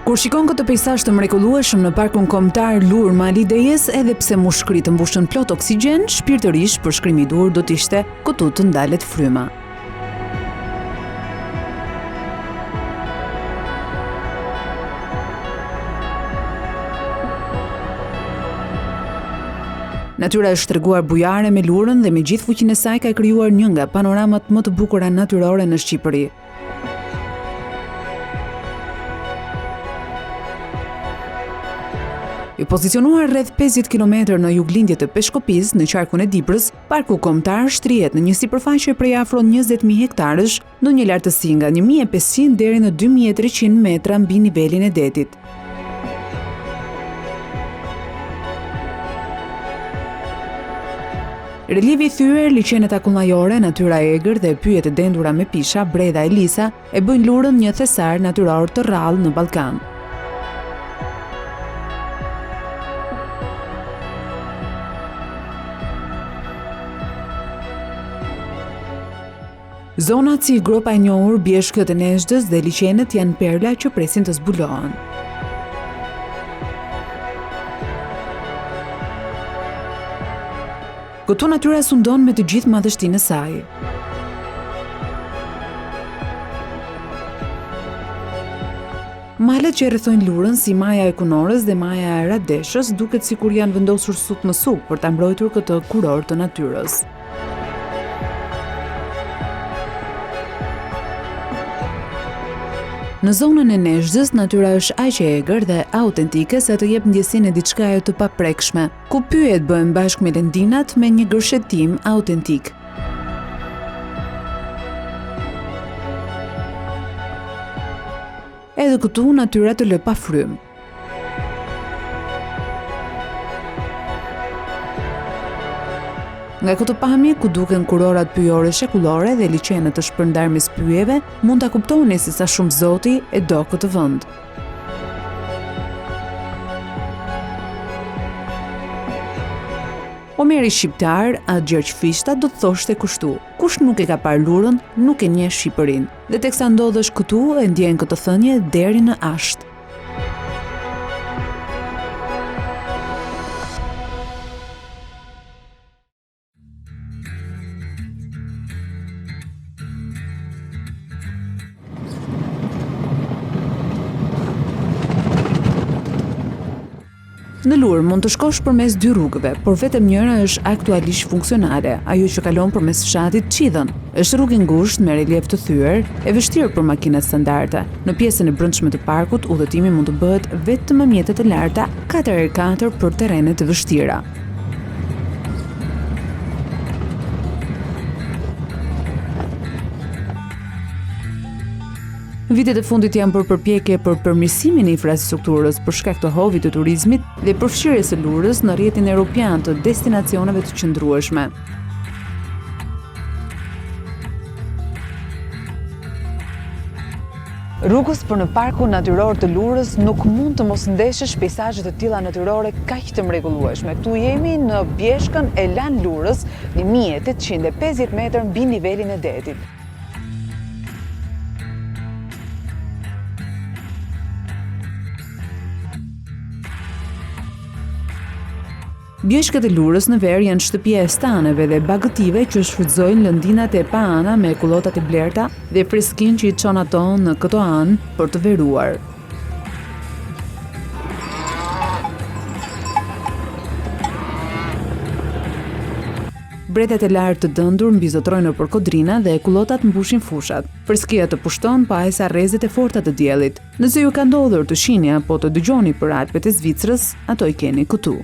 Kur shikon këtë peizazh të mrekullueshëm në parkun kombëtar Lur Mali Dejes, edhe pse mushkërit të mbushën plot oksigjen, shpirtërisht përshkrimi i dur do të ishte këtu të ndalet fryma. Natyra është treguar bujare me lurën dhe me gjithë fuqinë e saj ka krijuar një nga panoramat më të bukura natyrore në Shqipëri. I pozicionuar rreth 50 km në juglindje të Peshkopis, në qarkun e Diprës, parku kombëtar shtrihet në një sipërfaqe prej afro 20.000 hektarësh, në një lartësi nga 1500 deri në 2300 metra mbi nivelin e detit. Relievi i thyer, liçenet akullnajore, natyra e egër dhe pyjet e dendura me pisha, bredha e lisa e bëjnë Lurën një thesar natyror të rrallë në Ballkan. Zonat si gropa e njohur, bjeshkët e Nezhdës dhe liçenet janë perla që presin të zbulohen. Këtu natyra sundon me të gjithë madhështinë e saj. Malet që rrethojnë Lurën si maja e Kunorës dhe maja e Radeshës duket sikur janë vendosur sut më suk për ta mbrojtur këtë kuror të natyrës. Në zonën e Nezhdës, natyra është aq e egër dhe autentike sa të jep ndjesinë e diçkaje të paprekshme, ku pyjet bëhen bashkë me lëndinat me një gërshetim autentik. Edhe këtu natyra të lë pa frymë. Nga këtë pamje, ku duken kurorat pyjore shekullore dhe liçenet të shpërndar mes pyjeve, mund ta kuptoni se sa shumë Zoti e do këtë vend. Omeri shqiptar, atë Gjergj Fishta, do të thoshte kështu: kush nuk e ka parë Lurën, nuk e njeh Shqipërinë. Dhe teksa ndodhesh këtu, e ndjen këtë thënie deri në asht. Në Lurë mund të shkosh përmes dy rrugëve, por vetëm njëra është aktualisht funksionale, ajo që kalon përmes fshatit Qidhën. Është rrugë e ngushtë me relief të thyer, e vështirë për makinat standarde. Në pjesën e brendshme të parkut, udhëtimi mund të bëhet vetëm me mjete të larta 4x4 për terrene të vështira. Vitet e fundit janë bërë përpjekje për përmirësimin e infrastrukturës për shkak të hovit të turizmit dhe përfshirjes së Lurës në rrjetin evropian të destinacioneve të qëndrueshme. Rrugës për në parkun natyror të Lurës nuk mund të mos ndeshësh peizazhe të tilla natyrore kaq të mrekullueshme. Ktu jemi në bjeshkën e Lan Lurës, 1850 metër mbi nivelin e detit. Bjeshkët e Lurës në ver janë shtëpia e staneve dhe bagëtive që shfrytëzojnë lëndinat e paana me kullotat e blerta dhe freskinë që i çon ato në këto anë për të veruar. Bretet e lartë të dëndur mbizotrojnë nëpër kodrina dhe kullotat mbushin fushat. Freskia të pushton pa e sa rrezet e forta të diellit. Nëse ju ka ndodhur të shihni apo të dëgjoni për Alpet e Zvicrës, ato i keni këtu.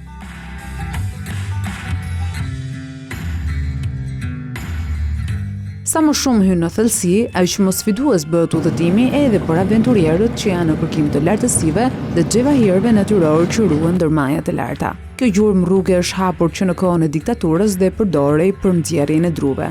Sa më shumë hyn në thellësi, aq më sfidues bëhet udhëtimi edhe për aventurierët që janë në kërkim të lartësive dhe xhevahirëve natyror që ruhen ndër majat e larta. Kjo gjurmë rruge është hapur që në kohën e diktaturës dhe përdorej për nxjerrjen e druve.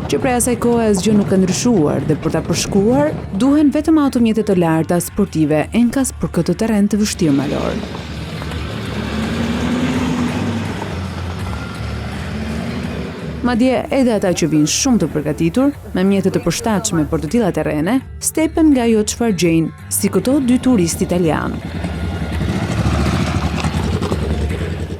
Që prej asaj kohe asgjë nuk ka ndryshuar dhe për ta përshkuar, duhen vetëm automjete të larta sportive, enkas për këtë terren të vështirë malor. Madje edhe ata që vinë shumë të përgatitur, me mjete të përshtatshme për të tilla terrene, stepen nga ajo çfarë gjejnë, si këto dy turistë italianë.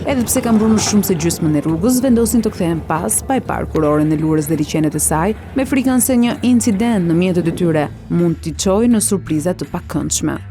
Edhe pse kanë bërë më shumë se gjysmën e rrugës, vendosin të kthehen pas, pa e parë kuroren e lurës dhe liçenet e saj, me frikën se një incident në mjetet e tyre mund t'i çojë në surpriza të pakëndshme.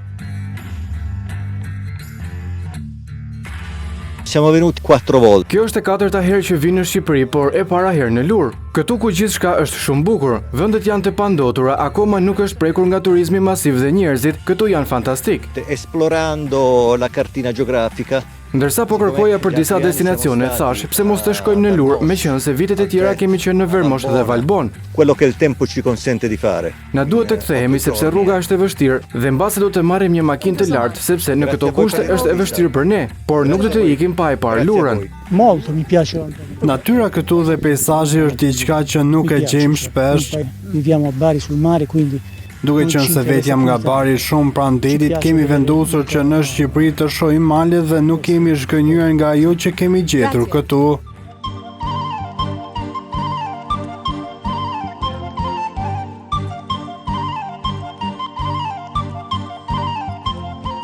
Siamo venuti 4 volte. Kjo është e katërta herë që vinë në Shqipëri, por e para herë në Lurë. Këtu ku gjithçka është shumë bukur, vendet janë të pandotura, akoma nuk është prekur nga turizmi masiv dhe njerëzit, këtu janë fantastik. Esplorando la cartina geografica. Ndërsa po kërkoja për disa destinacione, thash, pse mos të shkojmë në Lurë, meqenëse vitet e tjera kemi qenë në Vermosh dhe Valbon. Quello che il tempo ci consente di fare. Na duhet të kthehemi sepse rruga është e vështirë dhe mbase do të marrim një makinë të lartë sepse në këto kushte është e vështirë për ne, por nuk do të ikim pa e parë Lurën. Molto, mi piace. Natyra këtu dhe peizazhi është diçka që nuk e gjejmë shpesh. Viviamo a Bari sul mare, quindi Duke qenë se vet jam nga Bari shumë pranë detit, kemi vendosur që në Shqipëri të shohim malet dhe nuk kemi zhgënjur nga ajo që kemi gjetur këtu.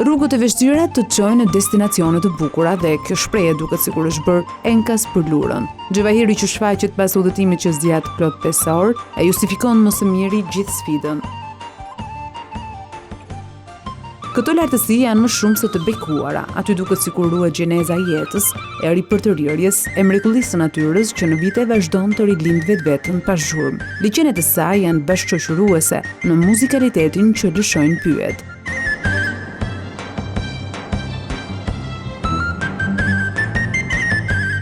Rrugët e vështira të çojnë në destinacione të bukura dhe kjo shprehje duket sikur është bërë enkas për Lurën. Xhavahiri që shfaqet pas udhëtimit që zgjat plot 5 orë e justifikon më së miri gjithë sfidën. Këto lartësi janë më shumë se të bekuara, aty duket sikur ruhet gjeneza e jetës, e ripërtërirjes, e mrekullisë së natyrës që në vite vazhdon të rilind vetveten pa zhurmë. Liçenet e saj janë bashkëshoqëruese në muzikalitetin që lëshojnë pyet.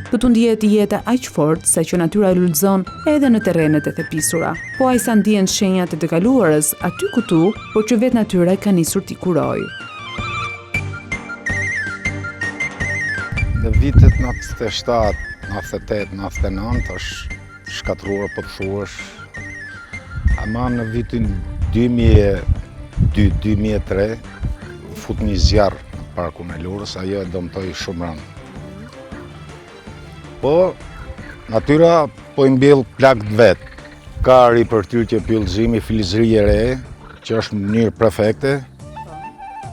Këtu ndihet jeta aq fort sa që natyra lulëzon edhe në terrenet e thepisura. Po ai sa ndihen shenjat e të kaluarës aty këtu, por që vetë natyra ka nisur t'i kurojë. Në vitet 97, 98, 99 është shkatruar po të thuash. Ama në vitin 2002-2003 fut një zjarr në parkun e Lurës, ajo e dëmtoi shumë rënd. Po, natyra po i mbjell plagët vetë. Ka ripërthyrje pyllëzimi, filizëri e re, që është në mënyrë perfekte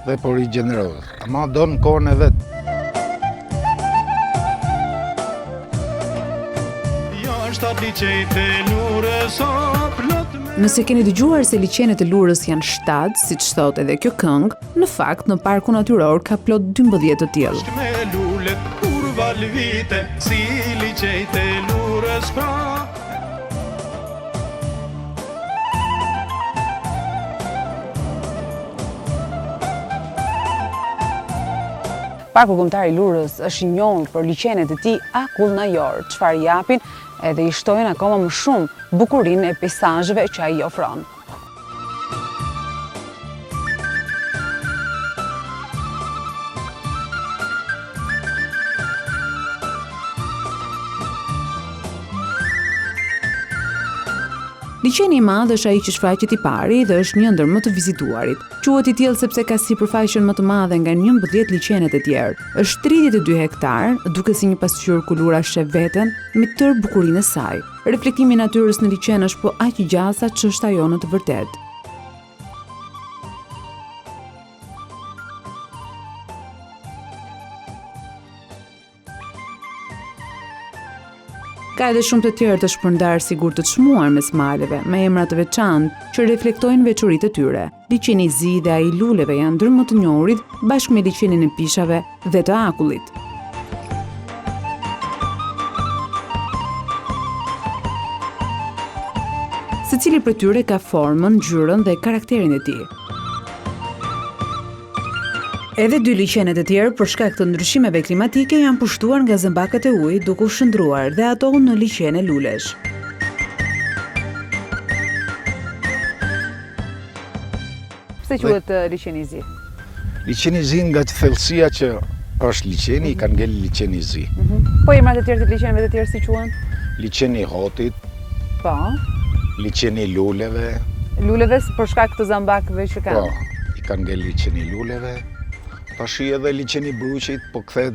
dhe po rigjenerohet. Ama do në kohën e vetë. Nëse keni dëgjuar se liçenet e Lurës janë 7, siç thotë edhe kjo këngë, në fakt në parkun natyror ka plot 12 të tillë. Vite, si liçejt e Lurës pra. Parku Kombëtar i Lurës është i njohur për liçenet e tij akullnajor, çfarë japin edhe i shtojnë akoma më shumë bukurinë e peizazheve që ai ofron. Liçeni i madh është ai që shfaqet i pari dhe është një ndër më të vizituarit. Quhet i tillë sepse ka sipërfaqen më të madhe nga 11 liçenet e tjerë. Është 32 hektar, duke si një pasqyrë ku lura sheh veten me tërë bukurinë e saj. Reflektimi i natyrës në liçen është po aq i gjatë sa ç'është ajo në të vërtetë. Ka edhe shumë të tjerë të shpërndarë sigur të çmuar mes maleve, me emra të veçantë që reflektojnë veçoritë e tyre. Liçeni i zi dhe ai i luleve janë ndër më të njohurit, bashkë me liçenin e pishave dhe të akullit. Secili prej tyre ka formën, ngjyrën dhe karakterin e tij. Edhe dy liçenet e tjerë për shkak të ndryshimeve klimatike janë pushtuar nga zëmbakët e ujit duke u shndruar dhe ato në liçene lulesh. Pse quhet liçeni i zi? Liçeni i zi nga thellësia që është liçeni, i kanë ngel liçeni i zi. Po emrat e tjerë të liçeneve të tjerë si quhen? Liçeni i Hotit, Po. liçeni i Luleve. Luleves për shkak të zambakëve që kanë. Po, i kanë ngel liçeni i Luleve. Tashi edhe liçeni i Bruqit po kthehet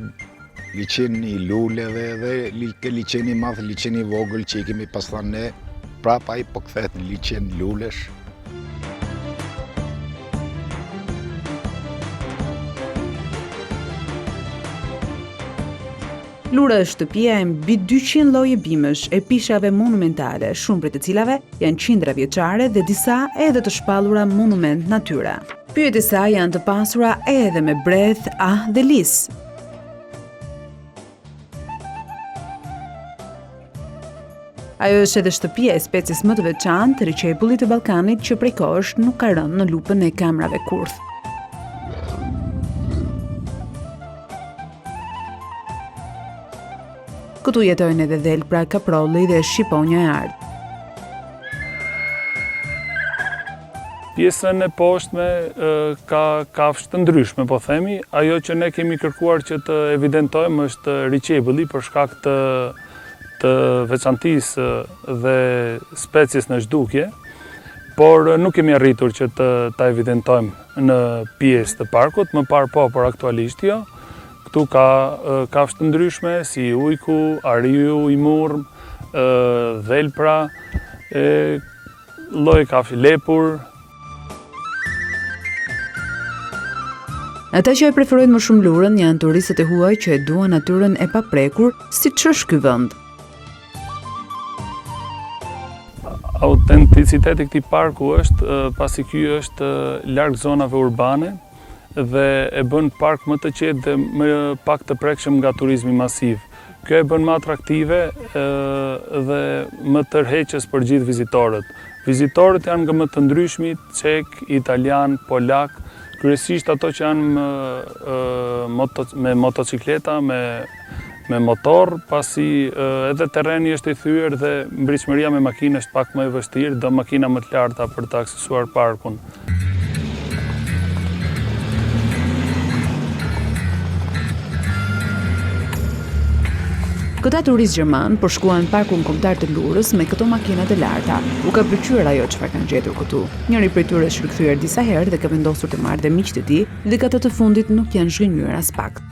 liçeni i luleve dhe ke liçeni i madh, liçeni i vogël që i kemi pas thënë ne, prapa ai po kthehet në liçen lulesh. Lura është shtëpia e mbi 200 lloje bimësh e pishave monumentale, shumë prej të cilave janë qindra vjeçare dhe disa edhe të shpallura monument natyra. Pyjet e saj janë të pasura edhe me breth, dhe lis. Ajo është edhe shtëpia e species më të veçantë të riqepullit të Ballkanit që prej kohësh nuk ka rënë në lupën e kamrave kurth. Këtu jetojnë edhe dhelpra, kaprolli dhe shqiponja e ardhë. Pjesën e poshtme ka kafshë të ndryshme, po themi. Ajo që ne kemi kërkuar që të evidentojmë është riqepulli për shkak të veçantisë dhe species në zhdukje, por nuk kemi arritur që ta evidentojmë në pjesë të parkut, më parë po, por aktualisht jo. Këtu ka kafshë të ndryshme, si ujku, ariu i murm, dhelpra, lloj kafshë lepur. Ata që e preferojnë më shumë lurën janë turistët e huaj që e duan natyrën e paprekur, siç është ky vend. Autenticiteti i këtij parku është pasi ky është larg zonave urbane dhe e bën park më të qetë dhe më pak të prekshëm nga turizmi masiv. Kjo e bën më atraktive dhe më tërheqës për gjithë vizitorët. Vizitorët janë nga më të ndryshmit, çek, italian, polak, kryesisht ato që janë me motocikleta, me motor, pasi edhe terreni është i thyer dhe mbritsmëria me makinë është pak më e vështirë, do makina më të larta për të aksesuar parkun. Këta turist gjerman përshkuan parkun kombëtar të Lurës me këto makina të larta. U ka pëlqyer ajo çfarë kanë gjetur këtu. Njëri prej tyre është rikthyer disa herë dhe ka vendosur të marrë dhe miqtë e tij, dhe këta të fundit nuk janë zhgënjur as pak.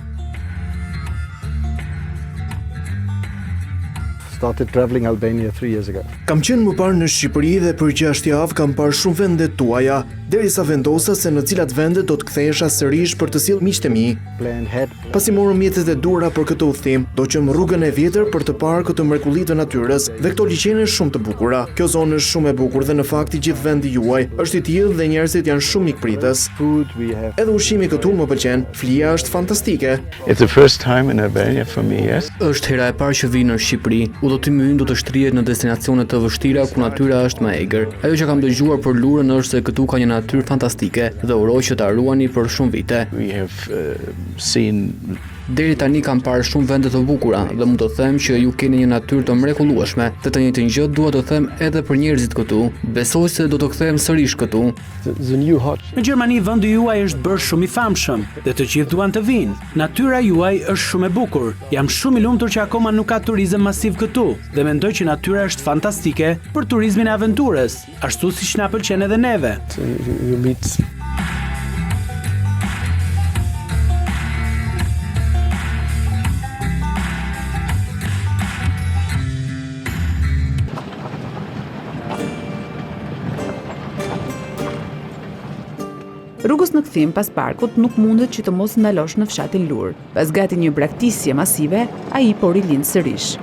Started traveling Albania 3 years ago. Kam qenë më parë në Shqipëri dhe për 6 javë kam parë shumë vende tuaja, derisa vendosa se në cilat vende do të kthehesha sërish për të sjellë miqtë e mi. Pasi morëm mjetet e duhura për këtë udhtim, do qëm rrugën e vjetër për të parë këtë mrekulli të natyrës dhe këto liçene shumë të bukura. Kjo zonë është shumë e bukur dhe në fakt i gjithë vendi juaj është i tillë dhe njerëzit janë shumë mikpritës. Edhe ushqimi këtu më pëlqen, flija është fantastike. It's the first time in Albania for me, yes. Është hera e parë që vi në Shqipëri. Udhëtimi ynë do të shtrihet në destinacione të vështira ku natyra është më egër. Ajo që kam dëgjuar për Lurën është se këtu ka një natyrë fantastike dhe uroj që ta ruani për shumë vite. We have seen Deri tani kam parë shumë vende të bukura dhe mund të them që ju keni një natyrë të mrekullueshme. Dhe të njëjtën gjë dua të them edhe për njerëzit këtu. Besoj se do të kthehem sërish këtu. Në Gjermani vendi juaj është bërë shumë i famshëm dhe të gjithë duan të vinë. Natyra juaj është shumë e bukur. Jam shumë i lumtur që akoma nuk ka turizëm masiv këtu dhe mendoj që natyra është fantastike për turizmin e aventurës, ashtu siç na pëlqen edhe neve. Rrugës në kthim pas parkut nuk mundet që të mos ndalosh në fshatin Lur. Pas gati një braktisje masive, ai po rilind sërish.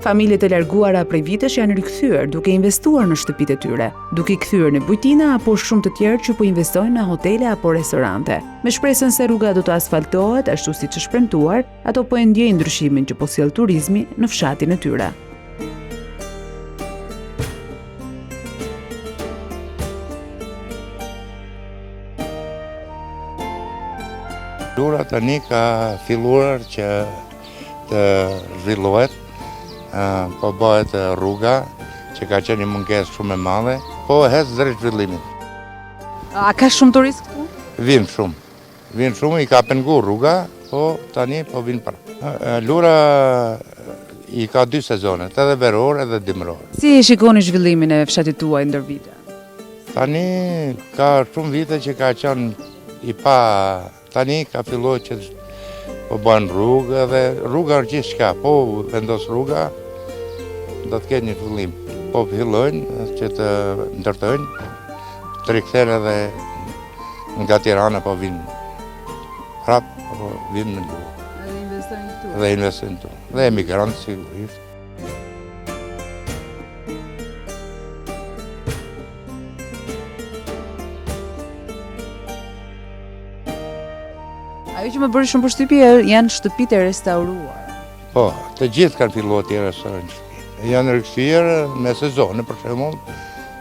Familjet e larguara prej vitesh janë rikthyer duke investuar në shtëpitë e tyre, duke i kthyer në bujtina apo shumë të tjerë që po investojnë në hotele apo restorante. Me shpresën se rruga do të asfaltohet ashtu siç është premtuar, ato po e ndjejnë ndryshimin që po sjell turizmi në fshatin e tyre. Lura tani ka filluar që të zhvillohet. Po bëhet rruga që ka qenë një mungesë shumë e madhe, po hes drejt zhvillimit. A ka shumë turist këtu? Vinë shumë, i ka penguar rruga po tani po vinë prapë. Lura i ka 2 sezonet, edhe veror edhe dimror. Si e shikoni zhvillimin e fshatit tuaj ndër vite? Tani ka shumë vite që ka qenë i pa, tani ka filluar që po bën rrugë dhe rruga është gjithçka, po vendos rruga do të ketë një fillim. Po fillojnë që të ndërtojnë, të rikthehen edhe nga Tirana po vinë prapë, po vinë në Lurë. Edhe investojnë këtu. Dhe investojnë këtu. Dhe emigrantë sigurisht. Ajo që më bëri shumë përshtypje janë shtëpitë e restauruara. Po, të gjithë kanë filluar të restaurojnë shtëpi. Janë rikthyer me sezone për shembull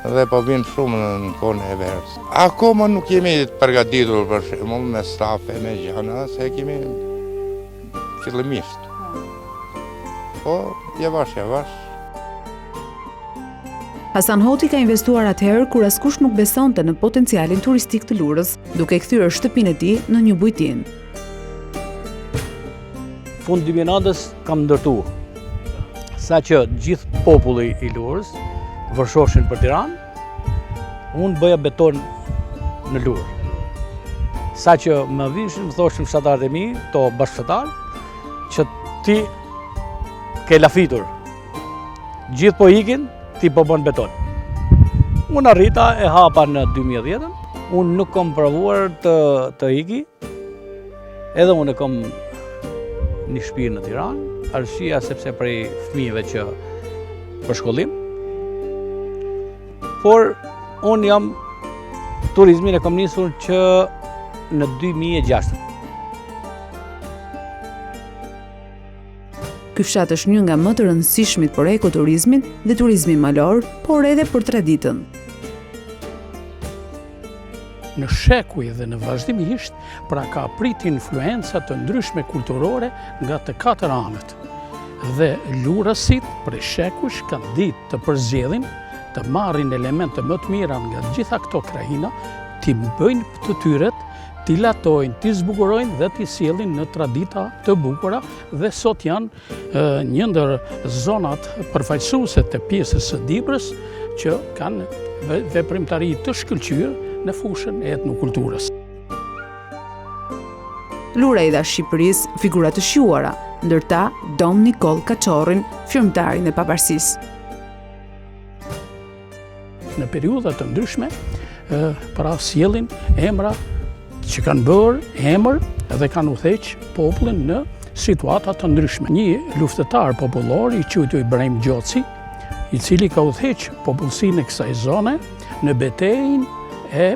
dhe po vinë shumë në kohën e verës. Akoma nuk jemi të përgatitur për shembull me stafe, me gjëra, se kemi fillimisht. Po, javash. Hasan Hoti ka investuar atëherë kur askush nuk besonte në potencialin turistik të Lurës, duke kthyer shtëpinë e tij në një bujtinë. Fund 2009-s kam ndërtu, sa që gjithë populli i Lurës vërshoshin për Tiranë, unë bëja beton në Lurë. Sa që më vishin, më thoshin fshatarët e mi, to bashkëfshatar, që ti ke lafitur. Gjithë po ikin, ti po bën beton. Unë arrita e hapa në 2010-ën, unë nuk kom provuar të iki, edhe unë e kom një shtëpi në Tiranë, arsyeja sepse prej fëmijëve që për shkollim, por unë jam turizmin e kom nisur që në 2006. Ky fshat është një nga më të rëndësishmit për ekoturizmin dhe turizmin malor, por edhe për traditën. Në shekuj dhe në vazhdimisht, pra ka prit influenca të ndryshme kulturore nga të 4 anët. Dhe lurësit prej shekush kanë ditë të përzgjedhin, të marrin elemente më të mira nga gjitha këto krajina, t'i bëjnë të tyret, t'i latojnë, t'i zbukurojnë dhe t'i sjellin në tradita të bukura dhe sot janë një ndër zonat përfaqësuese të pjesës së Dibrës që kanë veprimtari të shkëlqyer në fushën e etnokulturës. Lura i dha Shqipërisë figura të shjuara, ndërta Dom Nikol Kaçorrin, firmtarin e pavarësisë. Në periudha të ndryshme, pra sjellin emra që kanë bërë emër dhe kanë udhëheq popullin në situata të ndryshme. Një luftëtar popullor i quajtur Ibrahim Gjoci, i cili ka udhëheq popullsinë e kësaj zone në betejën e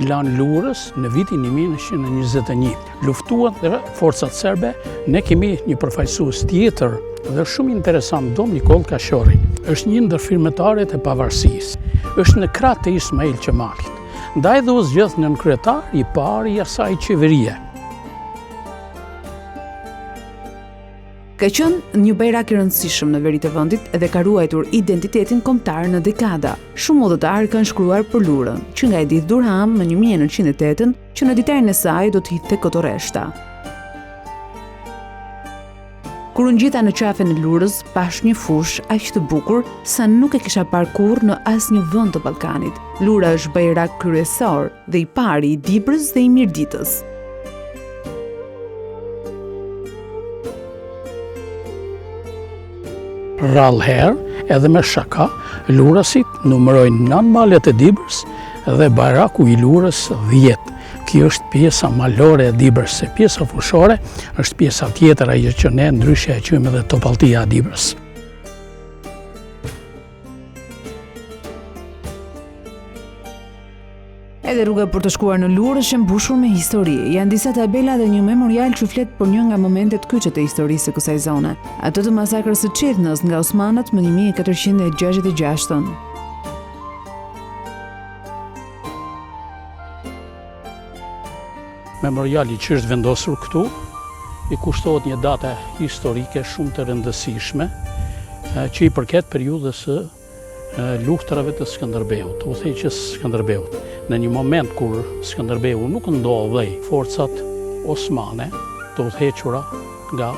Lan Lurës në vitin 1921. Luftuan dhe forcat serbe, ne kemi një përfaqësues tjetër dhe shumë interesant, Dom Nikol Kaçorri. Është një ndër firmetaret e pavarësisë. Është në krah të Ismail Qemalit. Ndaj dhe u zgjedh nën kryetar i parë i asaj qeverie. Ka qenë një bajrak i rëndësishëm në veri të vendit dhe ka ruajtur identitetin kombëtar në dekada. Shumë udhëtar kanë shkruar për Lurën, që nga Edith Durham në 1908 që në ditarin e saj do të hidhte Kotoreshta. Kur unë gjita në qafën e Lurës, pash një fush aq të bukur sa nuk e kisha parë kurrë në asnjë vend të Ballkanit. Lura është bajrak kryesor dhe i pari i Dibrës dhe i Mirditës. Rallëherë, edhe me shaka, lurasit numërojnë 9 malet e Dibrës dhe bajraku i Lurës 10. Kjo është pjesa malore e Dibrës, se pjesa fushore është pjesa tjetër ajo që ne ndryshe e quajmë edhe Topalltia e Dibrës. Edhe rruga për të shkuar në Lurë është e mbushur me histori. Janë disa tabela dhe një memorial që flet për një nga momentet kyçe të historisë së kësaj zone, ato të masakrës së Çethnës nga Osmanët më 1466. Memoriali që është vendosur këtu i kushtohet një date historike shumë të rëndësishme që i përket periudhës së luftërave të Skënderbeut, udhëheqjes së Skënderbeut. Në një moment kur Skënderbeu nuk ndodhej, forcat osmane të udhëhequra nga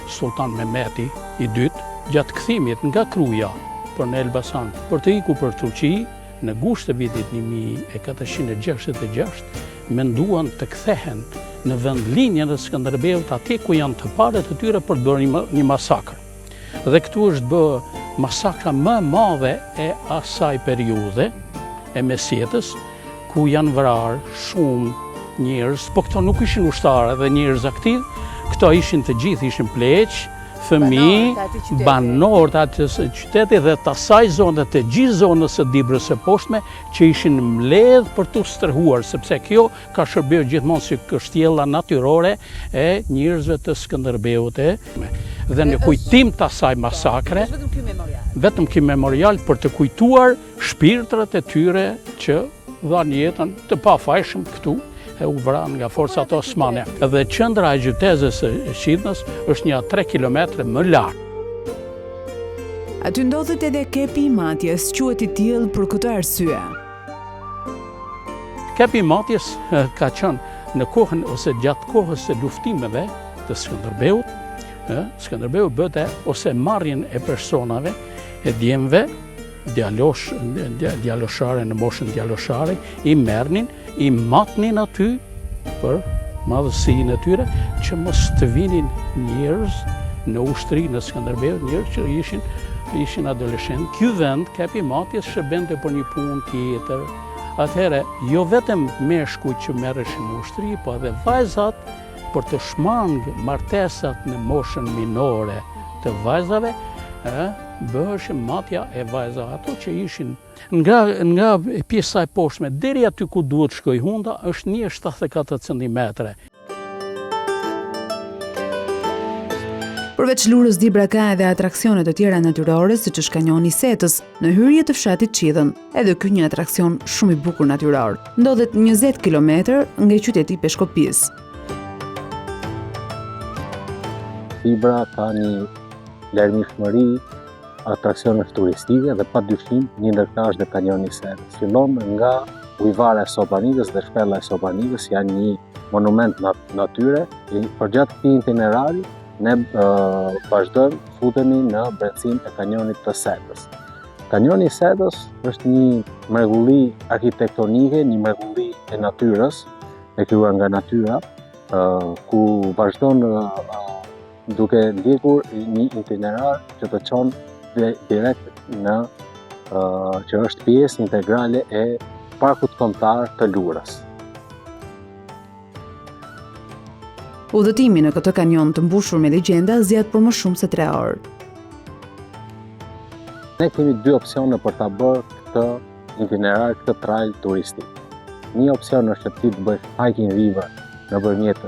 Sultan Mehmeti i dytë gjatë kthimit nga Kruja për në Elbasan për të ikur për Turqi në gusht të vitit 1466 menduan të kthehen në vendlinjen e Skënderbeut atje ku janë të parët e tyre për të bërë një masakër. Dhe këtu është bë masakra më e madhe e asaj periudhe e mesjetës, ku janë vrarë shumë njerëz, po këto nuk ishin ushtarë dhe njerëz aktiv, këto ishin të gjithë, ishin pleq, fëmijë, banorë të atës qyteti dhe të asaj zonë të gjithë zonës së Dibrës së poshtme që ishin mbledh për të stërhuar, sepse kjo ka shërbyer gjithmonë si kështjella natyrore e njerëzve të Skënderbeut. Dhe në kujtim të asaj masakre, vetëm ky memorial për të kujtuar shpirtrat e tyre që dhanë jetën të pafajshëm këtu e u vranë nga forcat osmane. Dhe qendra e gjytezës së Shqipërisë është një 3 kilometra më larg. Aty ndodhet edhe kepi i Matjes, quhet i tillë për këtë arsye. Kepi i Matjes ka qenë në kohën ose gjatë kohës së luftimeve të Skënderbeut, Skënderbeu bëte ose marrjen e personave, e djemve, djaloshare në moshën djaloshare, i merrnin, i matnin aty për madhësinë e tyre që mos të vinin njerëz në ushtri në Skënderbeu, njerëz që ishin adoleshentë. Ky vend, Kepi i Matjes, shërbente për një punë tjetër. Atëherë, jo vetëm meshkujt që merreshin në ushtri, po edhe vajzat për të shmangë martesat në moshën minore të vajzave, bëheshin matja e vajzave. Ato që ishin nga pjesa e poshtme deri aty ku duhet shkoj hunda është 1,74 cm. Përveç lurës Dibra ka edhe atraksione të tjera natyrore, siç është kanjoni i Setës, në hyrje të fshatit Qidhën. Edhe ky një atraksion shumë i bukur natyror. Ndodhet 20 km nga qyteti i Peshkopis. Dibra ka një larmishmëri atraksionesh turistike dhe padyshim një ndër këto është dhe kanjoni i Setës. Fillon nga ujvara e Sopanikës dhe shpella e Sopanikës, janë një monument natyre. Përgjatë këtij itinerari ne vazhdojmë futemi në brendësinë e kanjonit të Setës. Kanjoni i Setës është një mrekulli arkitektonike, një mrekulli e natyrës, e krijuar nga natyra, ku vazhdon duke ndjekur një itinerar që të çon direkt në që është pjesë integrale e parkut kombëtar të Lurës. Udhëtimi në këtë kanjon të mbushur me legjenda zgjat për më shumë se 3 orë. Ne kemi 2 opsione për ta bërë këtë itinerar, këtë trail turistik. Një opsion është që ti të bësh hiking river nëpërmjet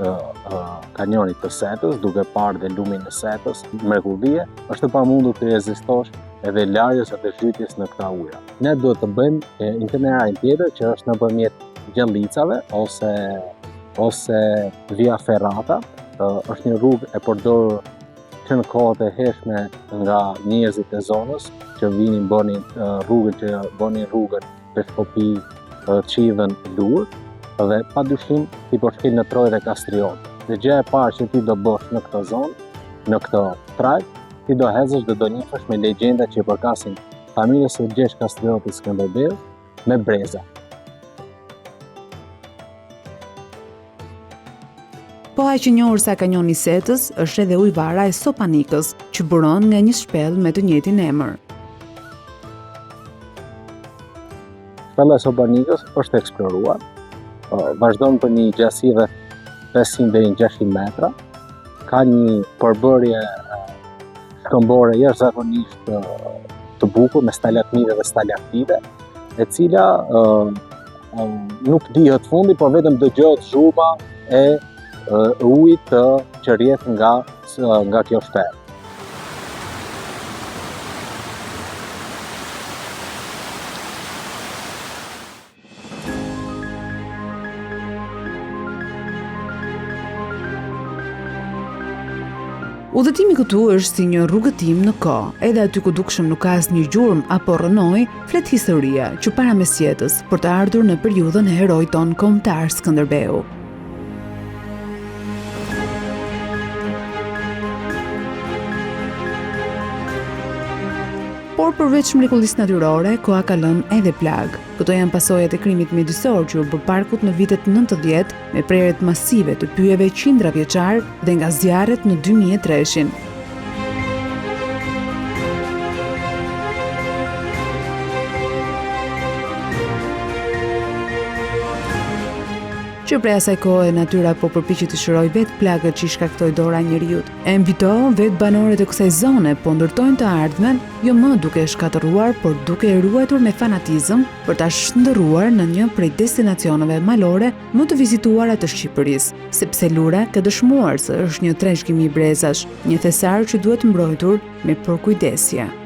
kanjonit të Setës, duke parë dhe lumin e Setës, mrekullie, është e pamundur të rezistosh edhe larjes ose zhytjes në këta ujëra. Ne duhet të bëjmë itinerarin tjetër që është nëpërmjet Gjellicave ose via ferrata, është një rrugë e përdorur që në kohët e hershme nga njerëzit e zonës që vinin bënin rrugën Peshkopi, Qidhën, Lurë, dhe padyshim ti po shkel në Trojë dhe Kastriot. Dhe gjëja e parë që ti do bësh në këtë zonë, në këtë trajt, ti do hezësh dhe do njihesh me legjenda që i përkasin familjes së Gjesh Kastriotit Skënderbeut me breza. Po aq i njohur sa kanjoni i Setës është edhe ujvara e Sopanikës, që buron nga një shpellë me të njëjtin emër. Shpella e Sopanikës është eksploruar, vazhdon për një gjasi rreth 500 deri në 600 metra, ka një përbërje shkëmbore jashtëzakonisht të bukur me stalagmite dhe stalaktite, e cila nuk dihet fundi, por vetëm dëgjohet zhurma e ujit që rrjedh nga kjo shpellë. Udhëtimi këtu është si një rrugëtim në kohë, edhe aty ku dukshëm nuk ka asnjë gjurmë apo rrënoj, flet historia që para mesjetës për të ardhur në periudhën e heroit ton kombëtar Skënderbeu. Por përveç mrekullisë natyrore, koha ka lënë edhe plag. Këto janë pasojat e krimit mjedisor që u bë parkut në vitet 90 me prerjet masive të pyjeve qindra vjeçar dhe nga zjarret në 2003-shin. Që prej asaj kohe natyra po përpiqet të shërojë vetë plagët që i shkaktoi dora njerëzit. E invito vetë banorët e kësaj zone po ndërtojnë të ardhmen, jo më duke e shkatëruar, por duke e ruajtur me fanatizëm për ta shndërruar në një prej destinacioneve malore më të vizituara të Shqipërisë, sepse Lura ka dëshmuar se është një trashëgimi i brezash, një thesar që duhet mbrojtur me përkujdesje.